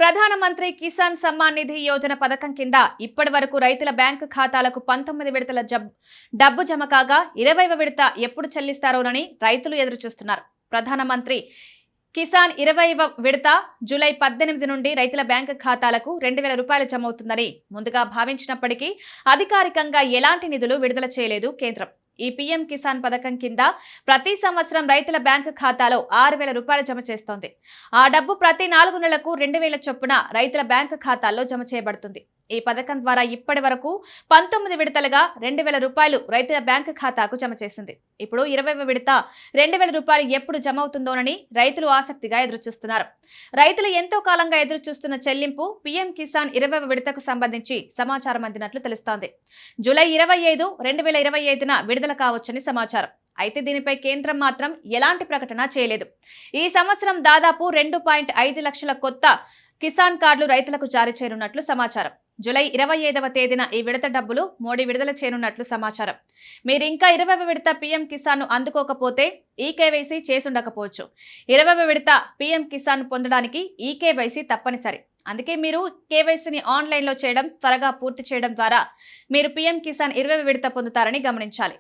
ప్రధానమంత్రి కిసాన్ సమ్మాన్ నిధి యోజన పథకం కింద ఇప్పటి వరకు రైతుల బ్యాంకు ఖాతాలకు 19 విడతల డబ్బు జమ కాగా 20వ విడత ఎప్పుడు చెల్లిస్తారోనని రైతులు ఎదురుచూస్తున్నారు. ప్రధానమంత్రి కిసాన్ 20వ విడత జూలై 18 నుండి రైతుల బ్యాంకు ఖాతాలకు 2000 రూపాయలు జమవుతుందని ముందుగా భావించినప్పటికీ అధికారికంగా ఎలాంటి నిధులు విడుదల చేయలేదు కేంద్రం. ఈ పీఎం కిసాన్ పథకం కింద ప్రతి సంవత్సరం రైతుల బ్యాంకు ఖాతాలో 6000 రూపాయలు జమ చేస్తోంది. ఆ డబ్బు ప్రతి 4 నెలలకు 2000 చొప్పున రైతుల బ్యాంకు ఖాతాల్లో జమ చేయబడుతుంది. ఈ పథకం ద్వారా ఇప్పటి వరకు 19 విడతలుగా 2000 రూపాయలు రైతుల బ్యాంకు ఖాతాకు జమ చేసింది. ఇప్పుడు 20వ విడత 2000 రూపాయలు ఎప్పుడు జమ అవుతుందోనని రైతులు ఆసక్తిగా ఎదురుచూస్తున్నారు. రైతులు ఎంతో కాలంగా ఎదురుచూస్తున్న చెల్లింపు పీఎం కిసాన్ 20వ విడతకు సంబంధించి సమాచారం అందినట్లు తెలుస్తోంది. జూలై 25, 2025న విడుదల కావచ్చని సమాచారం. అయితే దీనిపై కేంద్రం మాత్రం ఎలాంటి ప్రకటన చేయలేదు. ఈ సంవత్సరం దాదాపు 2.5 లక్షల కొత్త కిసాన్ కార్డులు రైతులకు జారీ చేయనున్నట్లు సమాచారం. జూలై 25వ తేదీన ఈ విడత డబ్బులు మోడీ విడుదల చేయనున్నట్లు సమాచారం. మీరు ఇంకా 20వ విడత పీఎం కిసాన్ ను అందుకోకపోతే ఈకేవైసీ చేసుండకపోవచ్చు. 20వ విడత పీఎం కిసాన్ పొందడానికి ఈకేవైసీ తప్పనిసరి. అందుకే మీరు కేవైసీని ఆన్లైన్లో చేయడం, త్వరగా పూర్తి చేయడం ద్వారా మీరు పీఎం కిసాన్ 20వ విడత పొందుతారని గమనించాలి.